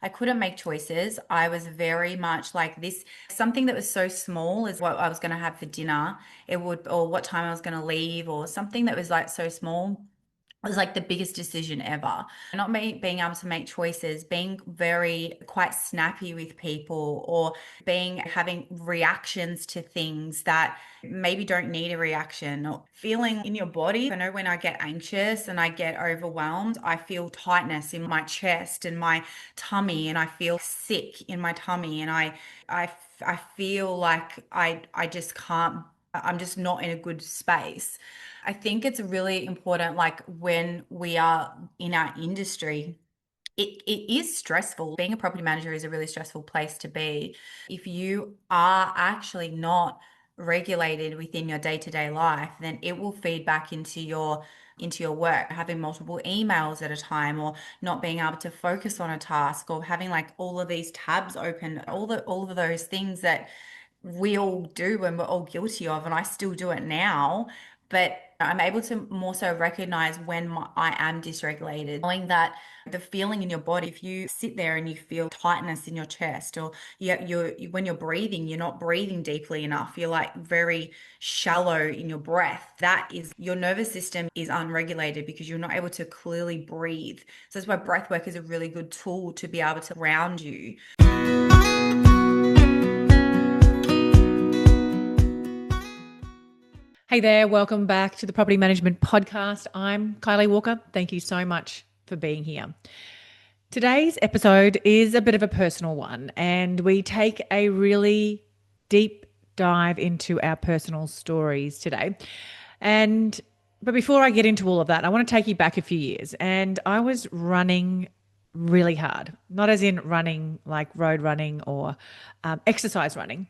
I couldn't make choices. I was very much like this. Something that was so small as what I was going to have for dinner, or what time I was going to leave, or something that was like so small was like the biggest decision ever. Not me being able to make choices, being very quite snappy with people, or having reactions to things that maybe don't need a reaction, or feeling in your body. I know when I get anxious and I get overwhelmed, I feel tightness in my chest and my tummy, and I feel sick in my tummy, and I, I feel like I just can't. I'm just not in a good space. I think it's really important, like when we are in our industry, it is stressful. Being a property manager is a really stressful place to be. If you are actually not regulated within your day-to-day life, then it will feed back into your work, having multiple emails at a time, or not being able to focus on a task, or having like all of these tabs open, all of those things that we all do and we're all guilty of, and I still do it now. But I'm able to more so recognize when I am dysregulated, knowing that the feeling in your body, if you sit there and you feel tightness in your chest, or when you're breathing, you're not breathing deeply enough, you're like very shallow in your breath, that is your nervous system is unregulated because you're not able to clearly breathe. So that's why breath work is a really good tool to be able to ground you. Hey there, welcome back to the Property Management Podcast. I'm Kylie Walker. Thank you so much for being here. Today's episode is a bit of a personal one, and we take a really deep dive into our personal stories today. But before I get into all of that, I want to take you back a few years. And I was running really hard, not as in running like road running or exercise running.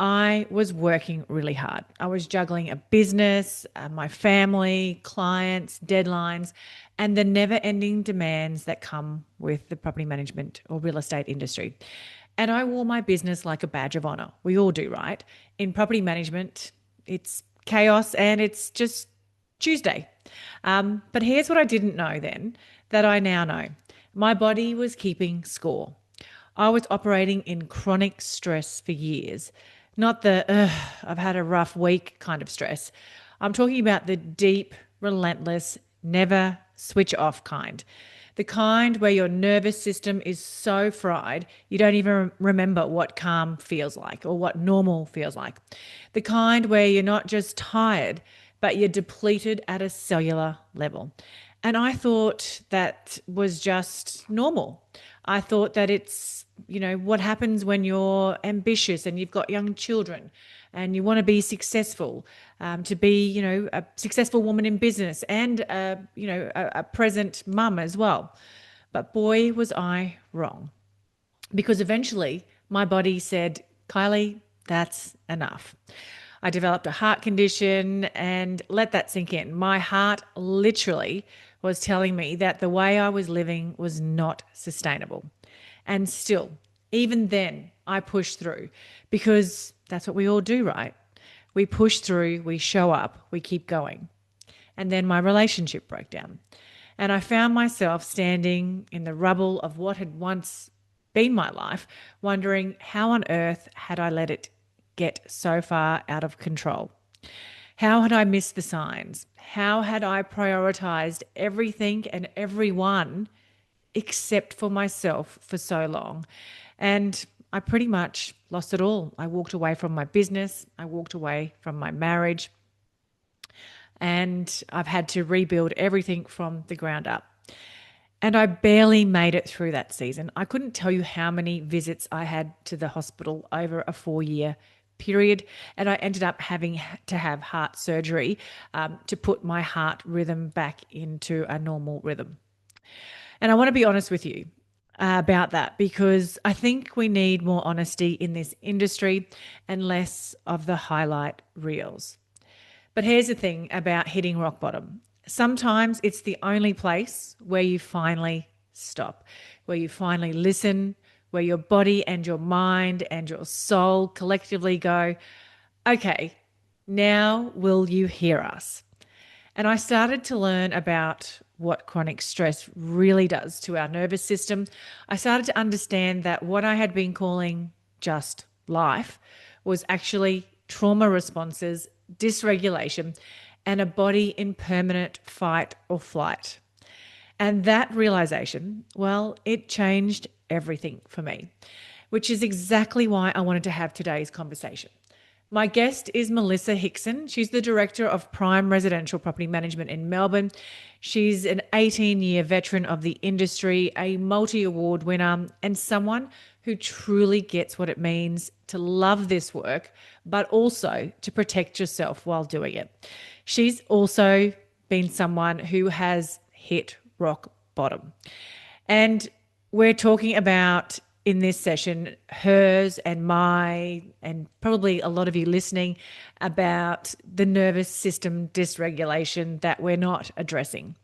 I was working really hard. I was juggling a business, my family, clients, deadlines, and the never-ending demands that come with the property management or real estate industry. And I wore my business like a badge of honor. We all do, right? In property management, it's chaos and it's just Tuesday. But here's what I didn't know then that I now know. My body was keeping score. I was operating in chronic stress for years. Not the, I've had a rough week kind of stress. I'm talking about the deep, relentless, never switch off kind. The kind where your nervous system is so fried, you don't even remember what calm feels like or what normal feels like. The kind where you're not just tired, but you're depleted at a cellular level. And I thought that was just normal. I thought that it's, what happens when you're ambitious and you've got young children and you want to be successful, to be, a successful woman in business and, a present mum as well. But boy, was I wrong. Because eventually my body said, Kylie, that's enough. I developed a heart condition and let that sink in. My heart literally was telling me that the way I was living was not sustainable. And still, even then, I pushed through because that's what we all do, right? We push through, we show up, we keep going. And then my relationship broke down. And I found myself standing in the rubble of what had once been my life, wondering how on earth had I let it get so far out of control? How had I missed the signs? How had I prioritized everything and everyone except for myself for so long? And I pretty much lost it all. I walked away from my business. I walked away from my marriage. And I've had to rebuild everything from the ground up. And I barely made it through that season. I couldn't tell you how many visits I had to the hospital over a 4-year period. And I ended up having to have heart surgery to put my heart rhythm back into a normal rhythm. And I want to be honest with you about that because I think we need more honesty in this industry and less of the highlight reels. But here's the thing about hitting rock bottom. Sometimes it's the only place where you finally stop, where you finally listen, where your body and your mind and your soul collectively go, okay, now will you hear us? And I started to learn about what chronic stress really does to our nervous system. I started to understand that what I had been calling just life was actually trauma responses, dysregulation, and a body in permanent fight or flight. And that realization, well, it changed everything for me, which is exactly why I wanted to have today's conversation. My guest is Melissa Hickson. She's the Director of Prime Residential Property Management in Melbourne. She's an 18-year veteran of the industry, a multi-award winner, and someone who truly gets what it means to love this work, but also to protect yourself while doing it. She's also been someone who has hit rock bottom. And we're talking about in this session, hers and my, and probably a lot of you listening, about the nervous system dysregulation that we're not addressing.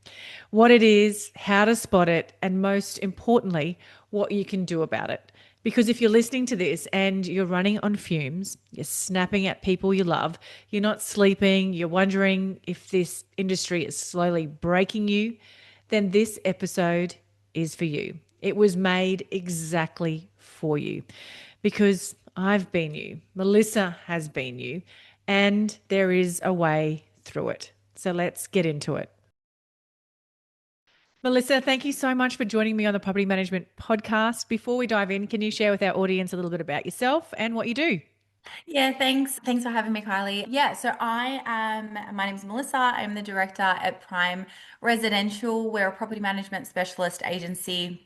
What it is, how to spot it, and most importantly, what you can do about it. Because if you're listening to this and you're running on fumes, you're snapping at people you love, you're not sleeping, you're wondering if this industry is slowly breaking you, then this episode is for you. It was made exactly for you because I've been you, Melissa has been you, and there is a way through it. So let's get into it. Melissa, thank you so much for joining me on the Property Management Podcast. Before we dive in, can you share with our audience a little bit about yourself and what you do? Yeah, thanks. Thanks for having me, Kylie. Yeah, so my name is Melissa. I'm the director at Prime Residential. We're a property management specialist agency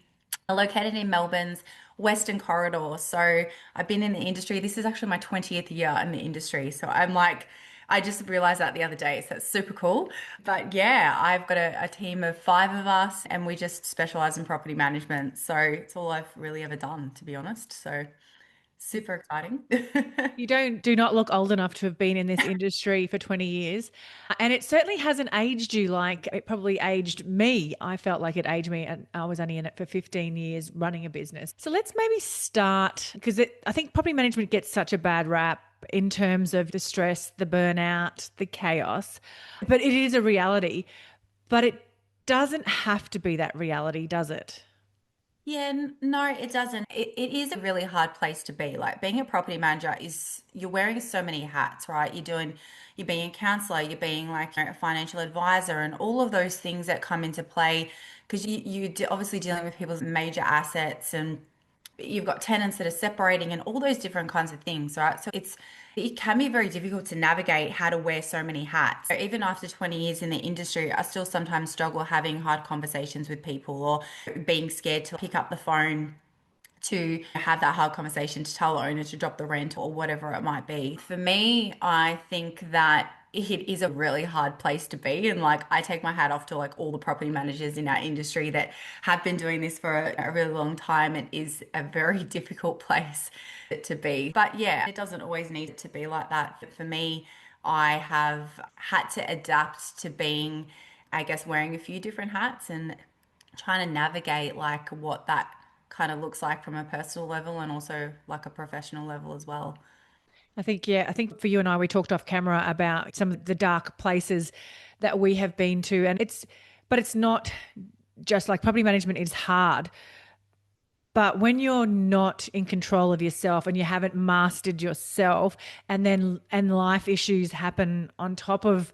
located in Melbourne's Western Corridor. So I've been in the industry. This is actually my 20th year in the industry. So I just realized that the other day. So it's super cool. But yeah, I've got a team of five of us and we just specialize in property management. So it's all I've really ever done, to be honest. So super exciting. You do not look old enough to have been in this industry for 20 years. And it certainly hasn't aged you like it probably aged me. I felt like it aged me, and I was only in it for 15 years running a business. So let's maybe start because I think property management gets such a bad rap in terms of the stress, the burnout, the chaos. But it is a reality. But it doesn't have to be that reality, does it? Yeah, no, it doesn't. It is a really hard place to be. Like being a property manager is you're wearing so many hats, right? You're being a counselor, you're being like a financial advisor, and all of those things that come into play because obviously dealing with people's major assets and you've got tenants that are separating and all those different kinds of things, right? So it can be very difficult to navigate how to wear so many hats. So even after 20 years in the industry, I still sometimes struggle having hard conversations with people or being scared to pick up the phone to have that hard conversation to tell the owner to drop the rent or whatever it might be. For me, I think that it is a really hard place to be. And like, I take my hat off to like all the property managers in our industry that have been doing this for a really long time. It is a very difficult place to be. But yeah, it doesn't always need to be like that. But for me, I have had to adapt to being, I guess, wearing a few different hats and trying to navigate like what that kind of looks like from a personal level and also like a professional level as well. I think for you and I, we talked off camera about some of the dark places that we have been to. But it's not just like property management is hard. But when you're not in control of yourself and you haven't mastered yourself, and life issues happen on top of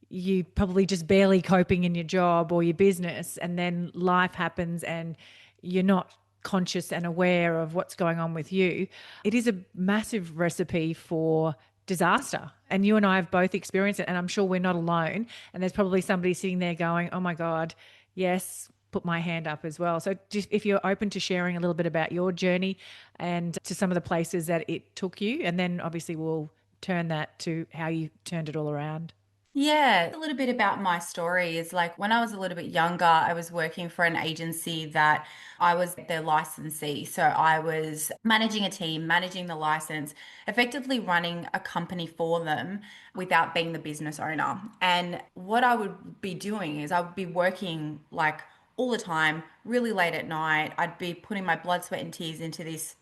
you probably just barely coping in your job or your business, and then life happens and you're not conscious and aware of what's going on with you, it is a massive recipe for disaster. And you and I have both experienced it, and I'm sure we're not alone. And there's probably somebody sitting there going, oh my God, yes, put my hand up as well. So just if you're open to sharing a little bit about your journey and to some of the places that it took you, and then obviously we'll turn that to how you turned it all around. Yeah, a little bit about my story is like when I was a little bit younger, I was working for an agency that I was their licensee. So I was managing a team, managing the license, effectively running a company for them without being the business owner. And what I would be doing is I would be working like all the time, really late at night. I'd be putting my blood, sweat, and tears into this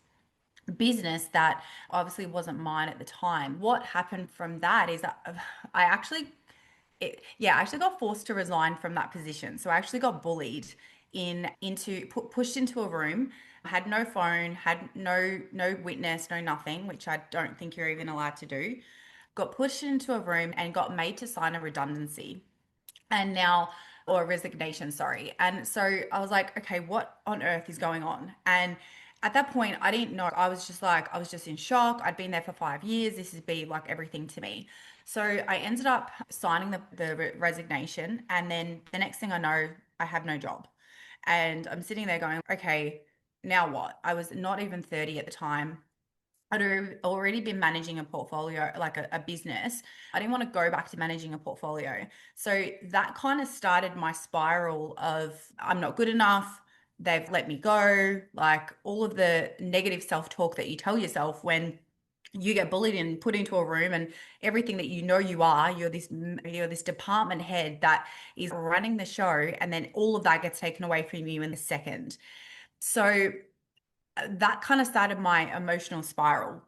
business that obviously wasn't mine at the time. What happened from that is that I actually I actually got forced to resign from that position. So I actually got bullied pushed into a room, had no phone, had no witness, no nothing, which I don't think you're even allowed to do. Got pushed into a room and got made to sign a redundancy and now or resignation, sorry. And so I was like, okay, what on earth is going on? And at that point I didn't know. I was just in shock. I'd been there for 5 years. This has been like everything to me. So I ended up signing the resignation, and then the next thing I know, I have no job. And I'm sitting there going, okay, now what? I was not even 30 at the time. I'd already been managing a portfolio, like a business. I didn't want to go back to managing a portfolio. So that kind of started my spiral of I'm not good enough. They've let me go. Like all of the negative self-talk that you tell yourself when you get bullied and put into a room, and everything that you're this department head that is running the show, and then all of that gets taken away from you in a second. So that kind of started my emotional spiral.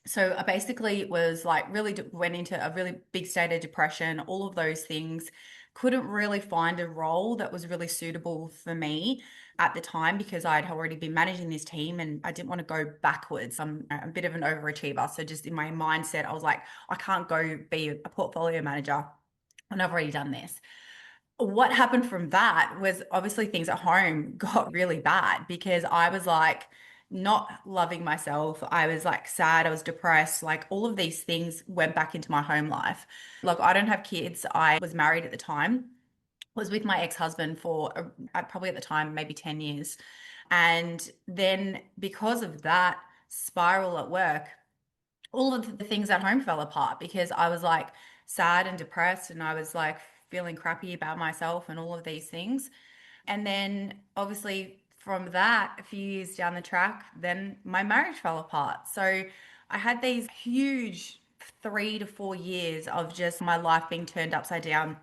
So I basically was like went into a really big state of depression, all of those things. Couldn't really find a role that was really suitable for me at the time because I'd already been managing this team and I didn't want to go backwards. I'm a bit of an overachiever. So just in my mindset, I was like, I can't go be a portfolio manager and I've already done this. What happened from that was obviously things at home got really bad because I was like not loving myself. I was like sad. I was depressed. Like all of these things went back into my home life. Like I don't have kids. I was married at the time, was with my ex-husband for probably at the time, maybe 10 years. And then because of that spiral at work, all of the things at home fell apart because I was like sad and depressed and I was like feeling crappy about myself and all of these things. And then obviously from that, a few years down the track, then my marriage fell apart. So I had these huge 3 to 4 years of just my life being turned upside down,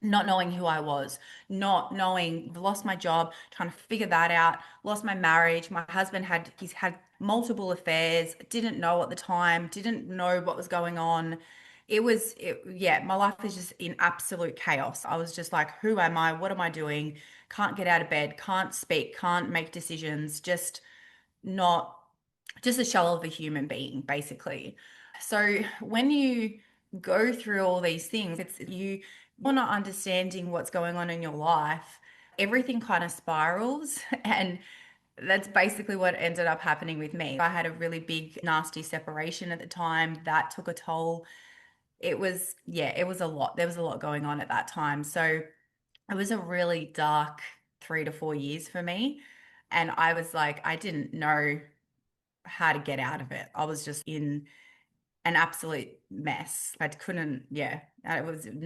not knowing who I was, not knowing, lost my job, trying to figure that out, lost my marriage. My husband he's had multiple affairs, didn't know at the time, didn't know what was going on. My life was just in absolute chaos. I was just like, who am I? What am I doing? Can't get out of bed, can't speak, can't make decisions, not, just a shell of a human being, basically. So when you go through all these things, you're not understanding what's going on in your life. Everything kind of spirals. And that's basically what ended up happening with me. I had a really big, nasty separation at the time that took a toll. It was a lot. There was a lot going on at that time. So it was a really dark 3 to 4 years for me. And I was like, I didn't know how to get out of it. I was just in an absolute mess. I couldn't, yeah. I wasn't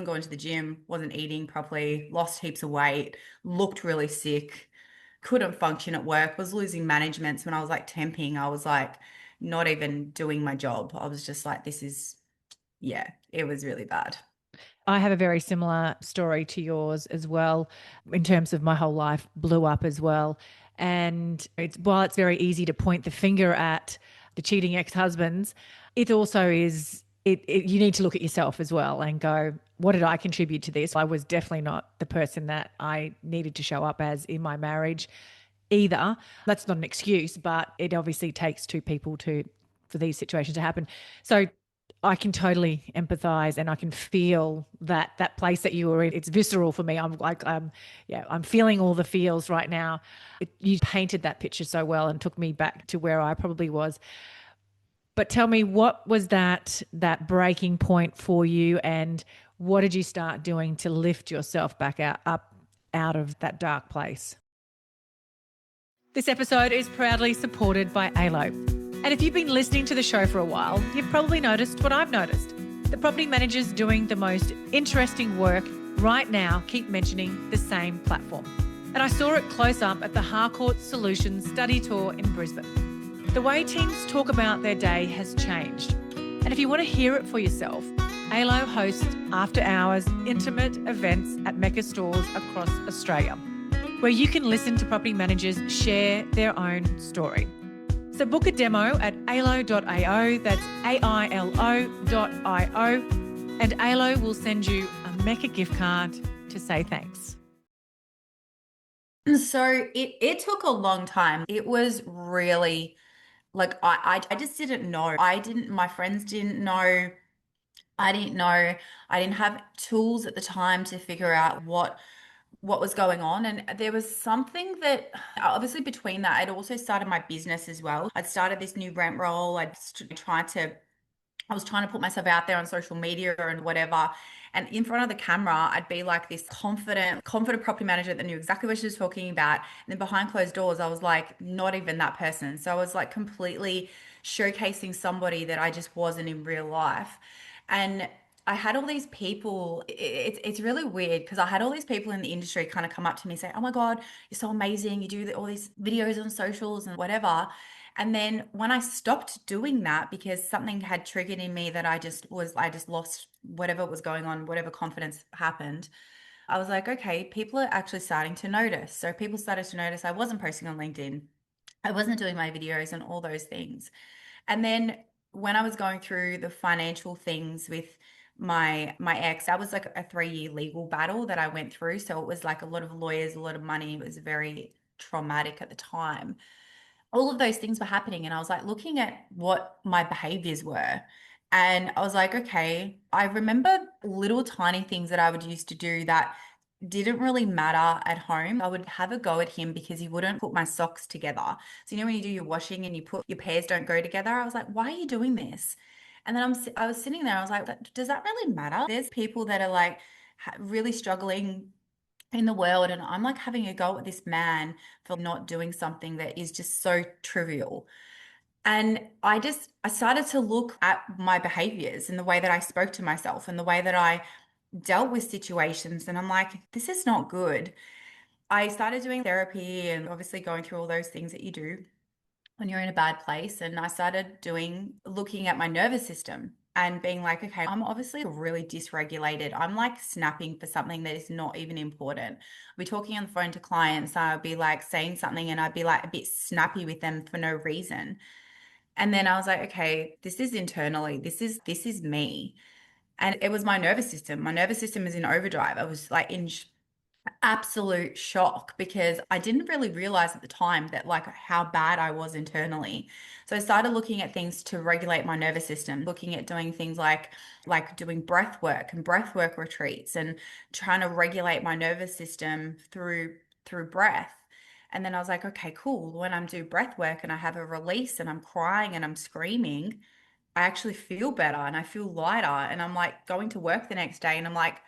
going to the gym, wasn't eating properly, lost heaps of weight, looked really sick, couldn't function at work, was losing managements. When I was like temping, I was like not even doing my job. I was just like, it was really bad. I have a very similar story to yours as well, in terms of my whole life blew up as well. And while it's very easy to point the finger at the cheating ex-husbands, it also is, you need to look at yourself as well and go, what did I contribute to this? I was definitely not the person that I needed to show up as in my marriage either. That's not an excuse, but it obviously takes two people for these situations to happen. So I can totally empathize and I can feel that place that you were in. It's visceral for me. I'm feeling all the feels right now. You painted that picture so well and took me back to where I probably was. But tell me, what was that breaking point for you, and what did you start doing to lift yourself back up out of that dark place? This episode is proudly supported by ALO. And if you've been listening to the show for a while, you've probably noticed what I've noticed. The property managers doing the most interesting work right now keep mentioning the same platform. And I saw it close up at the Harcourt Solutions study tour in Brisbane. The way teams talk about their day has changed. And if you want to hear it for yourself, ALO hosts after-hours intimate events at Mecca stores across Australia, where you can listen to property managers share their own story. So book a demo at alo.io, that's AILO.io, And ALO will send you a Mecca gift card to say thanks. So it took a long time. It was really like I just didn't know. My friends didn't know. I didn't know. I didn't have tools at the time to figure out what was going on. And there was something that obviously between that, I'd also started my business as well. I'd started this new rent roll. I was trying to put myself out there on social media and whatever. And in front of the camera, I'd be like this confident property manager that knew exactly what she was talking about. And then behind closed doors, I was like not even that person. So I was like completely showcasing somebody that I just wasn't in real life. And I had all these people, it's really weird because I had all these people in the industry kind of come up to me and say, "Oh my God, you're so amazing. You do all these videos on socials and whatever." And then when I stopped doing that because something had triggered in me that I just lost whatever was going on, whatever confidence happened. I was like, okay, people are actually starting to notice. So people started to notice I wasn't posting on LinkedIn. I wasn't doing my videos and all those things. And then when I was going through the financial things with my ex, that was like a 3 year legal battle that I went through. So it was like a lot of lawyers, a lot of money. It was very traumatic at the time. All of those things were happening, and I was like looking at what my behaviors were, and I was like, okay, I remember little tiny things that I would used to do that didn't really matter at home. I would have a go at him because he wouldn't put my socks together. So when you do your washing and you put your pairs don't go together, I was like, why are you doing this? And then I was sitting there, I was like, does that really matter? There's people that are like really struggling in the world, and I'm like having a go at this man for not doing something that is just so trivial. And I started to look at my behaviors and the way that I spoke to myself and the way that I dealt with situations, and I'm like, this is not good. I started doing therapy and obviously going through all those things that you do when you're in a bad place. And I started looking at my nervous system and being like, okay, I'm obviously really dysregulated. I'm like snapping for something that is not even important. I'll be talking on the phone to clients. I'll be like saying something and I'd be like a bit snappy with them for no reason. And then I was like, okay, this is internally, this is me. And it was my nervous system. My nervous system is in overdrive. I was like in absolute shock because I didn't really realize at the time that like how bad I was internally. So I started looking at things to regulate my nervous system, looking at doing things like doing breath work and breath work retreats and trying to regulate my nervous system through breath. And then I was like, okay, cool. When I'm doing breath work and I have a release and I'm crying and I'm screaming, I actually feel better and I feel lighter. And I'm like going to work the next day and I'm like,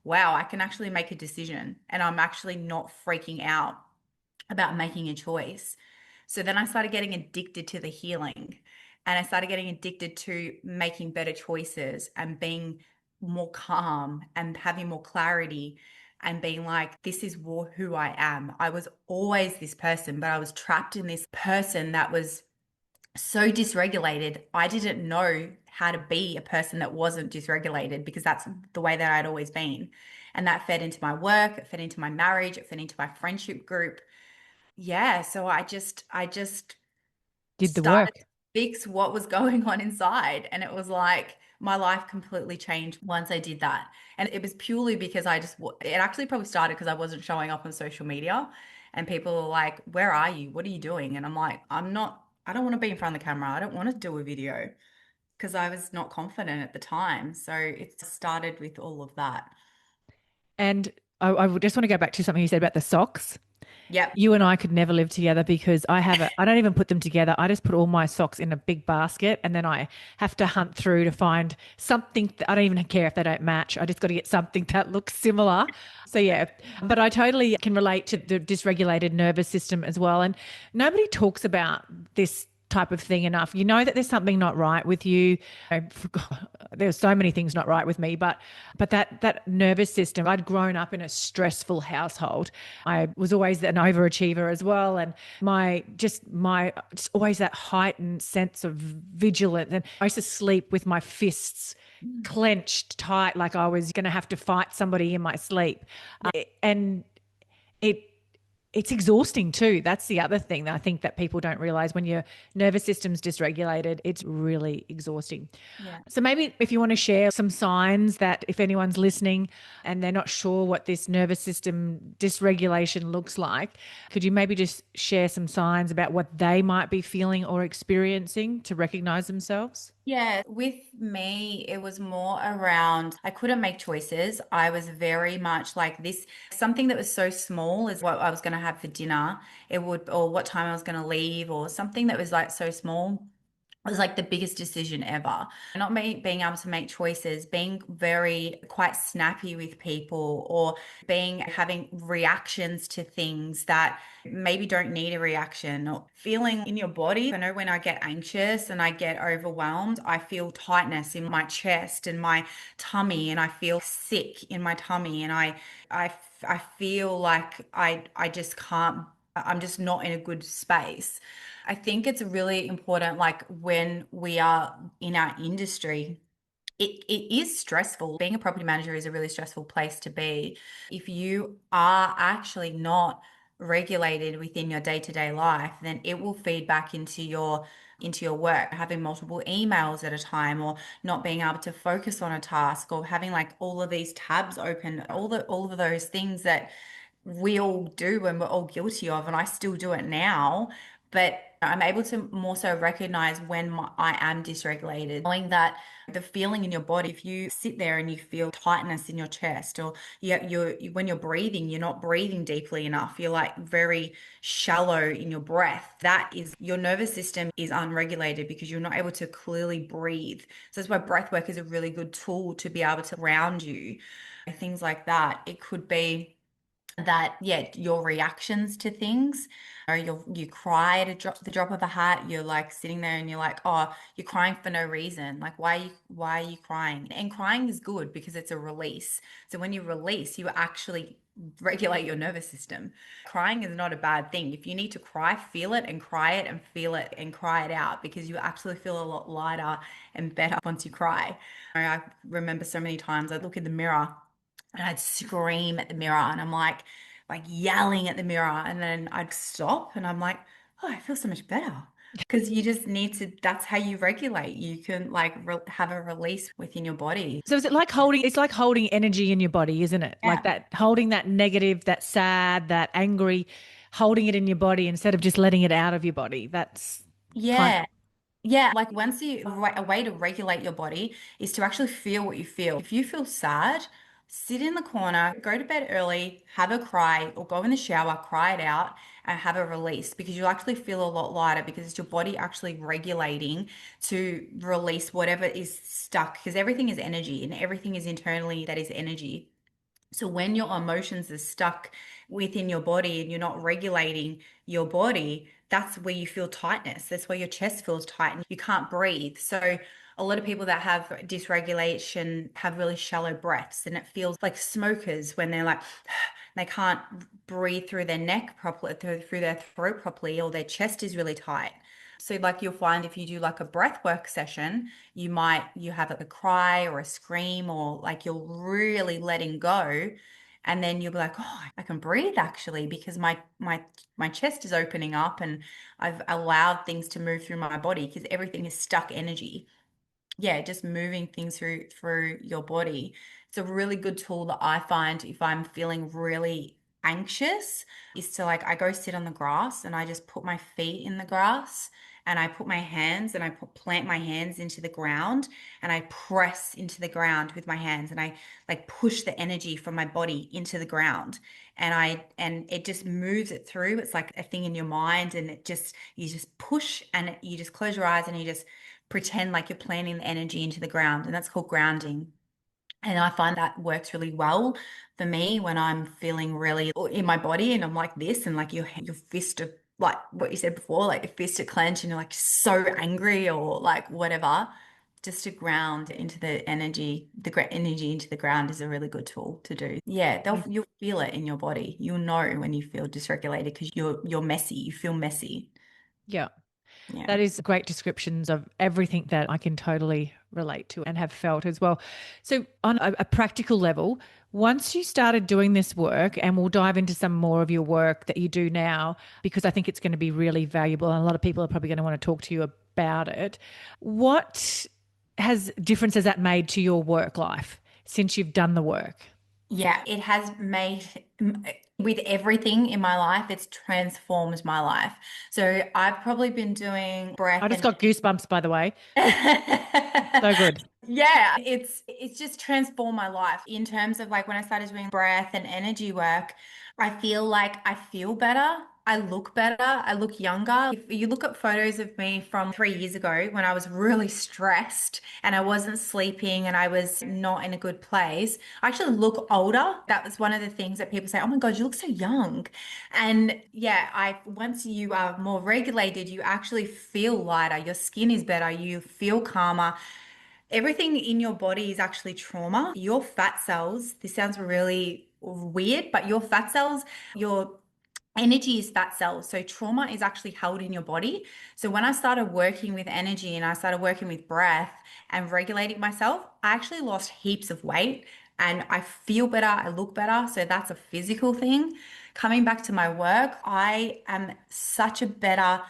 wow, I can actually make a decision and I'm actually not freaking out about making a choice. So then I started getting addicted to the healing and I started getting addicted to making better choices and being more calm and having more clarity and being like, this is who I am. I was always this person, but I was trapped in this person that was so dysregulated. I didn't know how to be a person that wasn't dysregulated because that's the way that I'd always been. And that fed into my work, it fed into my marriage, it fed into my friendship group. Yeah, so I just Did the started to work. fix what was going on inside. And it was like my life completely changed once I did that. And it was purely because it actually probably started because I wasn't showing up on social media. And people were like, where are you? What are you doing? And I'm like, I don't want to be in front of the camera. I don't want to do a video because I was not confident at the time. So it started with all of that. And I would just want to go back to something you said about the socks. Yep. You and I could never live together because I don't even put them together. I just put all my socks in a big basket and then I have to hunt through to find something I don't even care if they don't match. I just got to get something that looks similar. So yeah, but I totally can relate to the dysregulated nervous system as well. And nobody talks about this type of thing enough. You know that there's something not right with you. There's so many things not right with me, but that nervous system. I'd grown up in a stressful household. I was always an overachiever as well, and just always that heightened sense of vigilance. And I used to sleep with my fists clenched tight, like I was going to have to fight somebody in my sleep, and it it's exhausting too. That's the other thing that I think that people don't realize. When your nervous system's dysregulated, it's really exhausting. Yeah. So maybe if you want to share some signs that if anyone's listening and they're not sure what this nervous system dysregulation looks like, could you maybe just share some signs about what they might be feeling or experiencing to recognize themselves? Yeah, with me, it was more around I couldn't make choices. I was very much like this, something that was so small as what I was going to have for dinner, it would, or what time I was going to leave, or something that was like so small. It was like the biggest decision ever. Not me being able to make choices, being very quite snappy with people, or being having reactions to things that maybe don't need a reaction, or feeling in your body. I know when I get anxious and I get overwhelmed, I feel tightness in my chest and my tummy, and I feel sick in my tummy, and I, I feel like I just can't. I'm just not in a good space. I think it's really important, like when we are in our industry, it is stressful. Being a property manager is a really stressful place to be. If you are actually not regulated within your day-to-day life, then it will feed back into your work, having multiple emails at a time, or not being able to focus on a task, or having like all of these tabs open, all of those things that we all do and we're all guilty of, and I still do it now. But I'm able to more so recognize when I am dysregulated, knowing that the feeling in your body, if you sit there and you feel tightness in your chest, or when you're breathing, you're not breathing deeply enough, you're like very shallow in your breath, that is your nervous system is unregulated because you're not able to clearly breathe. So that's why breath work is a really good tool to be able to ground you. Things like that. It could be that, yeah, your reactions to things, or you cry at the drop of a hat. You're like sitting there and you're like, oh, you're crying for no reason. Like, why are you crying? And crying is good because it's a release. So when you release, you actually regulate your nervous system. Crying is not a bad thing. If you need to cry, feel it and cry it and feel it and cry it out, because you actually feel a lot lighter and better once you cry. I remember so many times I'd look in the mirror and I'd scream at the mirror, and I'm like yelling at the mirror, and then I'd stop and I'm like, oh, I feel so much better. Because you just need to, that's how you regulate. You can like have a release within your body. So is it like holding, it's like holding energy in your body, isn't it? Like Yeah. that, holding that negative, that sad, that angry, holding it in your body instead of just letting it out of your body. That's kind Yeah. Yeah, like once you, a way to regulate your body is to actually feel what you feel. If you feel sad, sit in the corner, go to bed early, have a cry, or go in the shower, cry it out, and have a release, because you'll actually feel a lot lighter, because it's your body actually regulating to release whatever is stuck, because everything is energy and everything is internally that is energy. So when your emotions are stuck within your body and you're not regulating your body, that's where you feel tightness. That's where your chest feels tight and you can't breathe. So a lot of people that have dysregulation have really shallow breaths, and it feels like smokers when they're like they can't breathe through their neck properly, through their throat properly, or their chest is really tight. So like you'll find if you do like a breath work session, you have like a cry or a scream, or like you're really letting go. And then you'll be like, oh, I can breathe actually, because my chest is opening up and I've allowed things to move through my body, because everything is stuck energy. Yeah, just moving things through your body. It's a really good tool that I find if I'm feeling really anxious, is to like I go sit on the grass and I just put my feet in the grass, and I put my hands and I plant my hands into the ground, and I press into the ground with my hands, and I like push the energy from my body into the ground, and it just moves it through. It's like a thing in your mind, and it just you just push, and you just close your eyes and you just pretend like you're planting the energy into the ground, and that's called grounding. And I find that works really well for me when I'm feeling really in my body and I'm like this, and like your fist are like what you said before, like your fist are clenched and you're like so angry or like whatever. Just to ground into the energy, energy into the ground is a really good tool to do. Yeah, of, you'll feel it in your body. You'll know when you feel dysregulated because you're messy. You feel messy. yeah. Yeah. That is great descriptions of everything that I can totally relate to and have felt as well. So, on a practical level, Once you started doing this work, and we'll dive into some more of your work that you do now, because I think it's going to be really valuable, and a lot of people are probably going to want to talk to you about it. What has difference has that made to your work life since you've done the work? Yeah, it has made, with everything in my life, it's transformed my life. So I've probably been doing breath I just and got goosebumps, by the way. So good. yeah, it's just transformed my life in terms of like when I started doing breath and energy work, I feel like I feel better. I look better. I look younger. If you look at photos of me from 3 years ago when I was really stressed and I wasn't sleeping and I was not in a good place, I actually look older. That was one of the things that people say, "Oh my God, you look so young." And yeah, I once you are more regulated, you actually feel lighter. Your skin is better. You feel calmer. Everything in your body is actually trauma. Your fat cells, this sounds really weird, but your fat cells, your energy is fat cells. So trauma is actually held in your body. So when I started working with energy and I started working with breath and regulating myself, I actually lost heaps of weight and I feel better. I look better. So that's a physical thing. Coming back to my work, I am such a better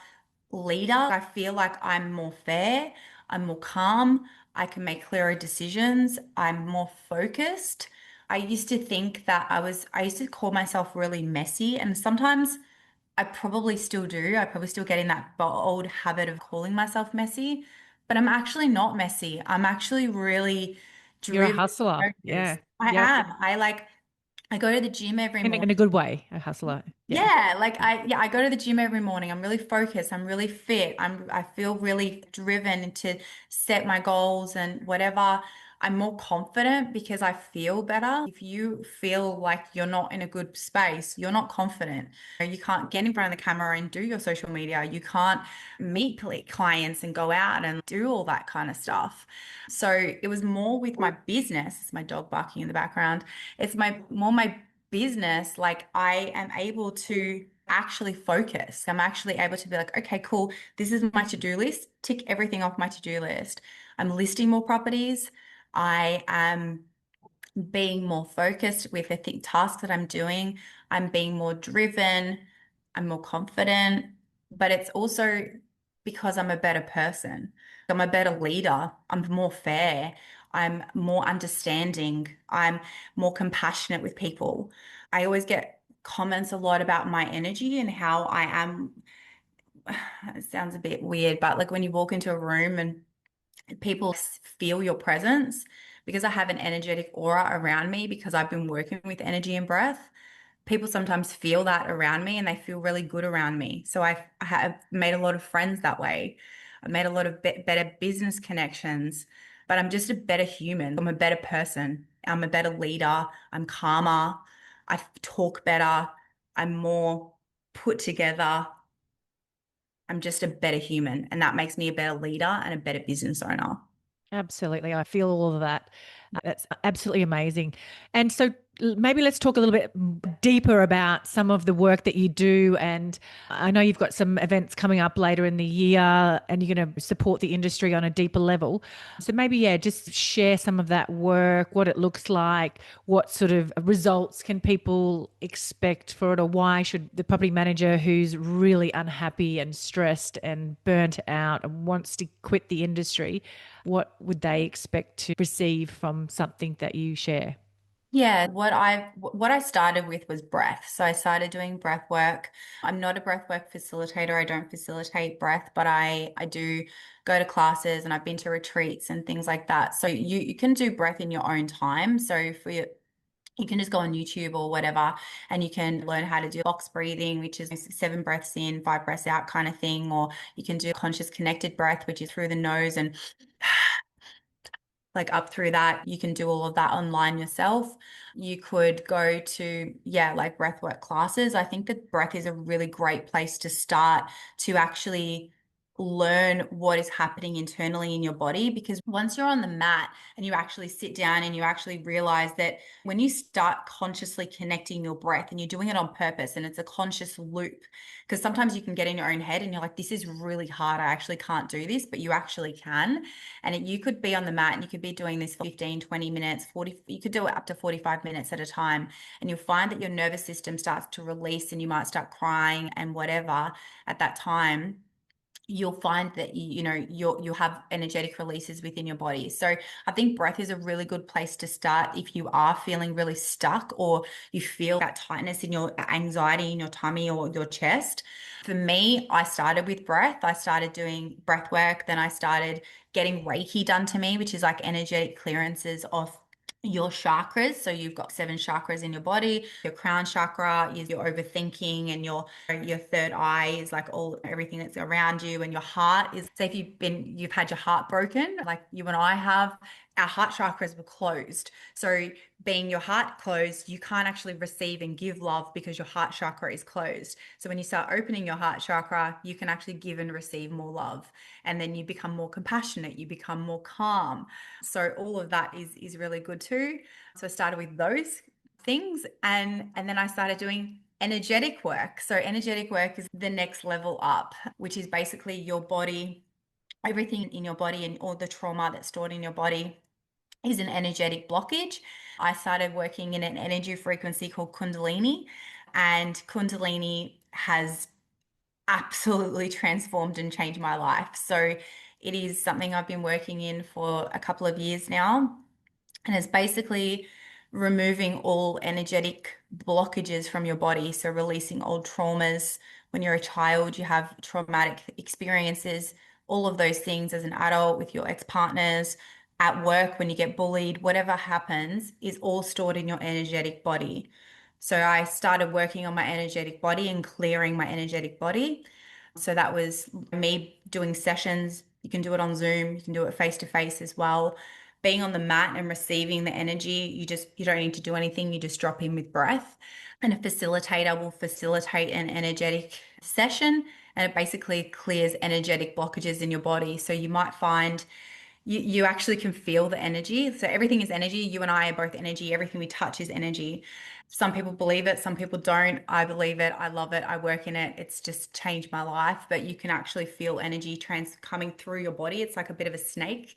leader. I feel like I'm more fair, I'm more calm, I can make clearer decisions, I'm more focused. I used to think that I used to call myself really messy, and sometimes I probably still do. I probably still get in that old habit of calling myself messy, but I'm actually not messy. I'm actually really You're a driven, hustler. Yeah. focused. I Yep. am. I go to the gym every In morning. a good way, a hustler. Yeah. Yeah, I go to the gym every morning. I'm really focused. I'm really fit. I feel really driven to set my goals and whatever. I'm more confident because I feel better. If you feel like you're not in a good space, you're not confident. You can't get in front of the camera and do your social media. You can't meet clients and go out and do all that kind of stuff. So it was more with my business. It's my dog barking in the background. It's my business, like I am able to actually focus. I'm actually able to be like, okay, cool. This is my to-do list. Tick everything off my to-do list. I'm listing more properties. I am being more focused with the tasks that I'm doing. I'm being more driven. I'm more confident. But it's also because I'm a better person. I'm a better leader. I'm more fair. I'm more understanding. I'm more compassionate with people. I always get comments a lot about my energy and how I am. It sounds a bit weird, but like when you walk into a room and people feel your presence because I have an energetic aura around me because I've been working with energy and breath. People sometimes feel that around me and they feel really good around me. So I have made a lot of friends that way. I've made a lot of better business connections, but I'm just a better human. I'm a better person. I'm a better leader. I'm calmer. I talk better. I'm more put together. I'm just a better human. And that makes me a better leader and a better business owner. Absolutely. I feel all of that. That's absolutely amazing. And so maybe let's talk a little bit deeper about some of the work that you do. And I know you've got some events coming up later in the year and you're going to support the industry on a deeper level. So maybe, yeah, just share some of that work, what it looks like, what sort of results can people expect for it, or why should the property manager who's really unhappy and stressed and burnt out and wants to quit the industry, what would they expect to receive from something that you share? Yeah, what I started with was breath. So I started doing breath work. I'm not a breath work facilitator. I don't facilitate breath, but I do go to classes and I've been to retreats and things like that. So you can do breath in your own time. So for your you can just go on YouTube or whatever, and you can learn how to do box breathing, which is 7 breaths in, 5 breaths out kind of thing. Or you can do conscious connected breath, which is through the nose and like up through that. You can do all of that online yourself. You could go to, yeah, like breathwork classes. I think that breath is a really great place to start to actually learn what is happening internally in your body. Because once you're on the mat and you actually sit down and you actually realize that when you start consciously connecting your breath and you're doing it on purpose and it's a conscious loop, because sometimes you can get in your own head and you're like, this is really hard. I actually can't do this, but you actually can. And you could be on the mat and you could be doing this for 15, 20 minutes, 40, you could do it up to 45 minutes at a time. And you'll find that your nervous system starts to release and you might start crying and whatever at that time. You'll find that you'll have energetic releases within your body. So I think breath is a really good place to start if you are feeling really stuck or you feel that tightness in your anxiety in your tummy or your chest. For me, I started with breath. I started doing breath work, then I started getting Reiki done to me, which is like energetic clearances of your chakras. So you've got 7 chakras in your body. Your crown chakra is your overthinking, and your third eye is like all everything that's around you, and your heart is, say if you've had your heart broken, like you and I have, our heart chakras were closed. So being your heart closed, you can't actually receive and give love because your heart chakra is closed. So when you start opening your heart chakra, you can actually give and receive more love. And then you become more compassionate, you become more calm. So all of that is really good too. So I started with those things, and then I started doing energetic work. So energetic work is the next level up, which is basically your body, everything in your body and all the trauma that's stored in your body is an energetic blockage. I started working in an energy frequency called Kundalini, and Kundalini has absolutely transformed and changed my life. So it is something I've been working in for a couple of years now. And it's basically removing all energetic blockages from your body. So releasing old traumas. When you're a child, you have traumatic experiences, all of those things as an adult with your ex-partners, at work when you get bullied, whatever happens is all stored in your energetic body. So I started working on my energetic body and clearing my energetic body. So that was me doing sessions. You can do it on Zoom, you can do it face to face as well. Being on the mat and receiving the energy, you don't need to do anything, you just drop in with breath. And a facilitator will facilitate an energetic session, and it basically clears energetic blockages in your body. So you might find you actually can feel the energy. So everything is energy. You and I are both energy. Everything we touch is energy. Some people believe it, some people don't. I believe it. I love it. I work in it. It's just changed my life. But you can actually feel energy coming through your body. It's like a bit of a snake.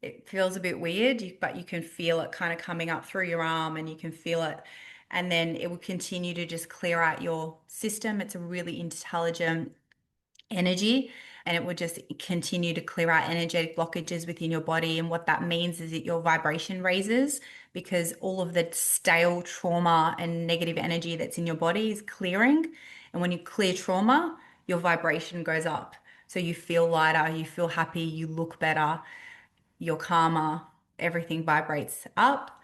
It feels a bit weird, but you can feel it kind of coming up through your arm and you can feel it. And then it will continue to just clear out your system. It's a really intelligent energy, and it would just continue to clear out energetic blockages within your body. And what that means is that your vibration raises because all of the stale trauma and negative energy that's in your body is clearing. And when you clear trauma, your vibration goes up. So you feel lighter, you feel happy, you look better, you're calmer, everything vibrates up.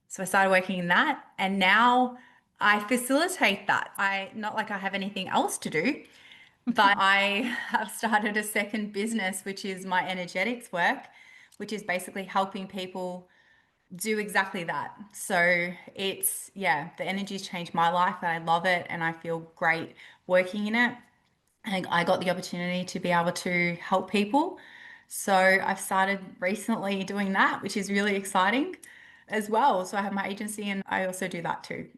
So I started working in that, and now I facilitate that. Not like I have anything else to do, but I have started a second business, which is my energetics work, which is basically helping people do exactly that. So yeah, the energy's changed my life and I love it and I feel great working in it. And I got the opportunity to be able to help people. So I've started recently doing that, which is really exciting as well. So I have my agency and I also do that too.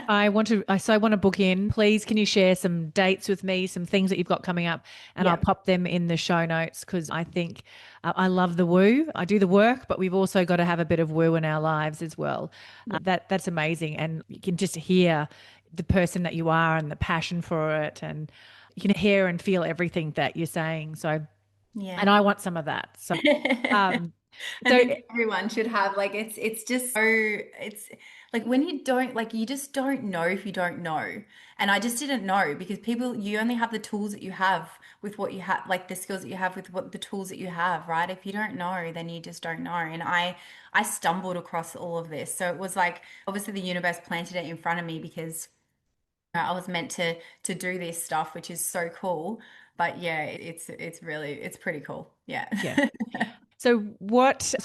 I want to book in. Please, can you share some dates with me, some things that you've got coming up, and I'll Yeah. pop them in the show notes because I think I love the woo. I do the work, but we've also got to have a bit of woo in our lives as well. That's amazing, and you can just hear the person that you are and the passion for it, and you can hear and feel everything that you're saying. So, Yeah. and I want some of that. So, um, I so think everyone should have like it's just so it's like when you don't like you just don't know if you don't know. And I just didn't know because people you only have the tools that you have with what you have like the skills that you have with what the tools that you have, right? If you don't know, then you just don't know. And I stumbled across all of this. So it was like obviously the universe planted it in front of me because I was meant to do this stuff, which is so cool. But yeah, it's really it's pretty cool. Yeah. yeah. So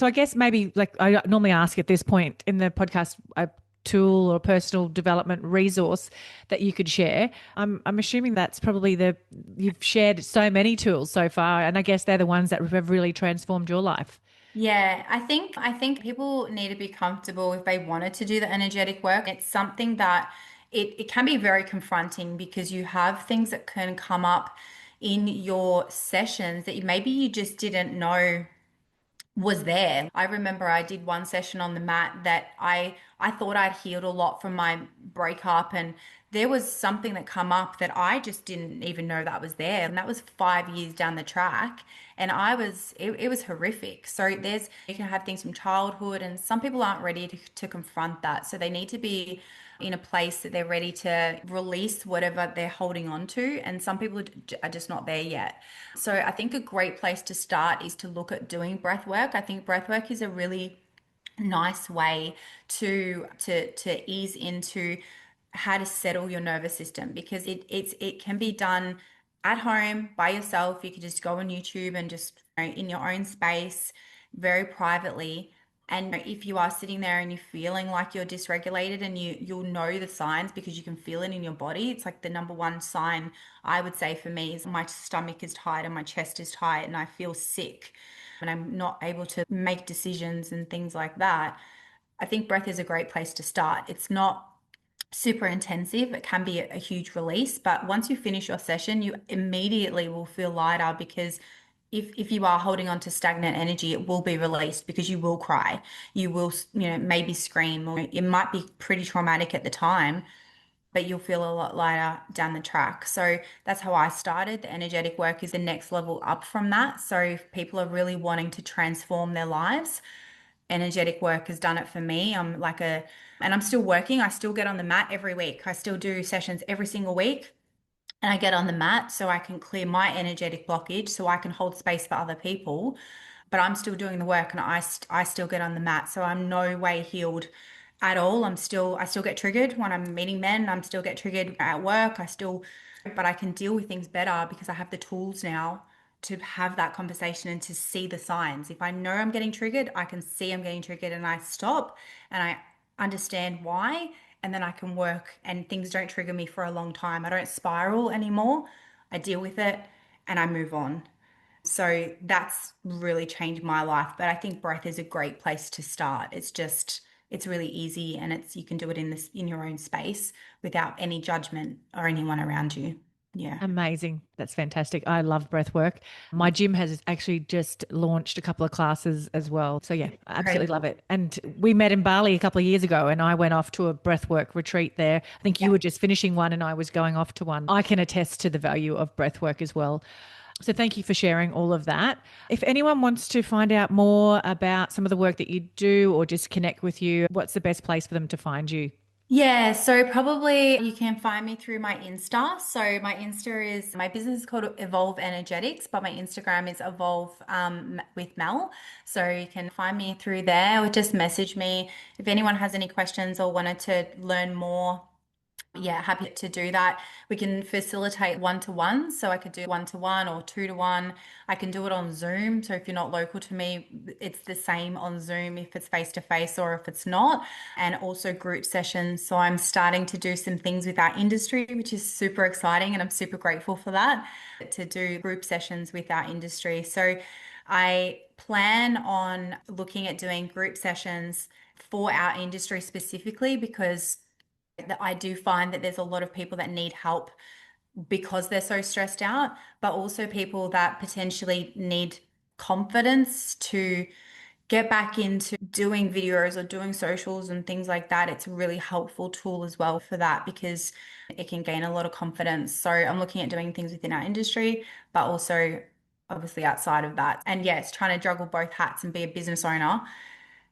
I guess maybe like I normally ask at this point in the podcast, tool or personal development resource that you could share. I'm assuming that's probably you've shared so many tools so far, and I guess they're the ones that have really transformed your life. Yeah, I think people need to be comfortable if they wanted to do the energetic work. It's something that it can be very confronting because you have things that can come up in your sessions that maybe you just didn't know was there. I remember I did one session on the mat that I thought I'd healed a lot from my breakup, and there was something that come up that I just didn't even know that was there, and that was 5 years down the track, and it was horrific. So there's you can have things from childhood, and some people aren't ready to confront that, so they need to be in a place that they're ready to release whatever they're holding on to. And some people are just not there yet. So I think a great place to start is to look at doing breath work. I think breath work is a really nice way to ease into how to settle your nervous system because it can be done at home by yourself. You can just go on YouTube and just in your own space, very privately. And if you are sitting there and you're feeling like you're dysregulated and you'll know the signs because you can feel it in your body. It's like the number one sign I would say for me is my stomach is tight and my chest is tight and I feel sick and I'm not able to make decisions and things like that. I think breath is a great place to start. It's not super intensive. It can be a huge release, but once you finish your session, you immediately will feel lighter because if you are holding on to stagnant energy, it will be released because you will cry. You will, maybe scream, or it might be pretty traumatic at the time, but you'll feel a lot lighter down the track. So that's how I started. The energetic work is the next level up from that. So if people are really wanting to transform their lives, energetic work has done it for me. And I'm still working. I still get on the mat every week. I still do sessions every single week. And I get on the mat so I can clear my energetic blockage so I can hold space for other people. But I'm still doing the work and I still get on the mat. So I'm no way healed at all. I still get triggered when I'm meeting men. I'm still get triggered at work. But I can deal with things better because I have the tools now to have that conversation and to see the signs. If I know I'm getting triggered, I can see I'm getting triggered and I stop and I understand why. And then I can work and things don't trigger me for a long time. I don't spiral anymore. I deal with it and I move on. So that's really changed my life. But I think breath is a great place to start. It's really easy and you can do it in your own space without any judgment or anyone around you. Yeah. Amazing. That's fantastic. I love breath work. My gym has actually just launched a couple of classes as well. So yeah, I absolutely love Incredible. it. And we met in Bali a couple of years ago and I went off to a breath work retreat there. I think you Yeah. were just finishing one and I was going off to one. I can attest to the value of breath work as well. So thank you for sharing all of that. If anyone wants to find out more about some of the work that you do or just connect with you, what's the best place for them to find you? Yeah, so probably you can find me through my Insta. So my business is called Evolve Energetics, but my Instagram is Evolve with Mel. So you can find me through there or just message me if anyone has any questions or wanted to learn more. Yeah, happy to do that. We can facilitate one-to-one. So I could do one-to-one or two-to-one. I can do it on Zoom. So if you're not local to me, it's the same on Zoom if it's face-to-face or if it's not. And also group sessions. So I'm starting to do some things with our industry, which is super exciting. And I'm super grateful for that, to do group sessions with our industry. So I plan on looking at doing group sessions for our industry specifically because that I do find that there's a lot of people that need help because they're so stressed out, but also people that potentially need confidence to get back into doing videos or doing socials and things like that. It's a really helpful tool as well for that because it can gain a lot of confidence. So I'm looking at doing things within our industry, but also obviously outside of that. And yes, trying to juggle both hats and be a business owner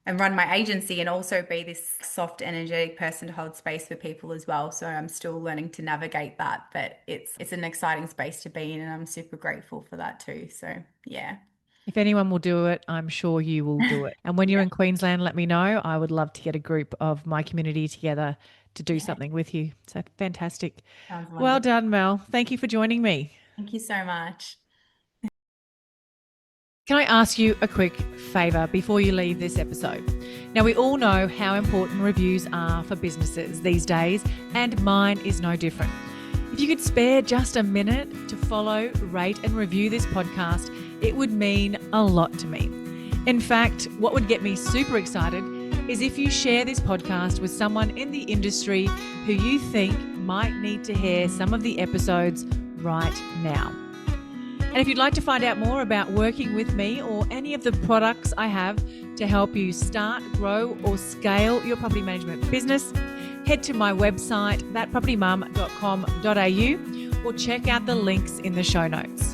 and run my agency and also be this soft, energetic person to hold space for people as well. So I'm still learning to navigate that, but it's an exciting space to be in, and I'm super grateful for that too. So yeah. If anyone will do it, I'm sure you will do it. And when you're Yeah, in Queensland, let me know. I would love to get a group of my community together to do yeah, something with you. So fantastic. sounds Well wonderful. done, Mel. Thank you for joining me. Thank you so much. Can I ask you a quick favor before you leave this episode? Now, we all know how important reviews are for businesses these days, and mine is no different. If you could spare just a minute to follow, rate, and review this podcast, it would mean a lot to me. In fact, what would get me super excited is if you share this podcast with someone in the industry who you think might need to hear some of the episodes right now. And if you'd like to find out more about working with me or any of the products I have to help you start, grow, or scale your property management business, head to my website, thatpropertymum.com.au, or check out the links in the show notes.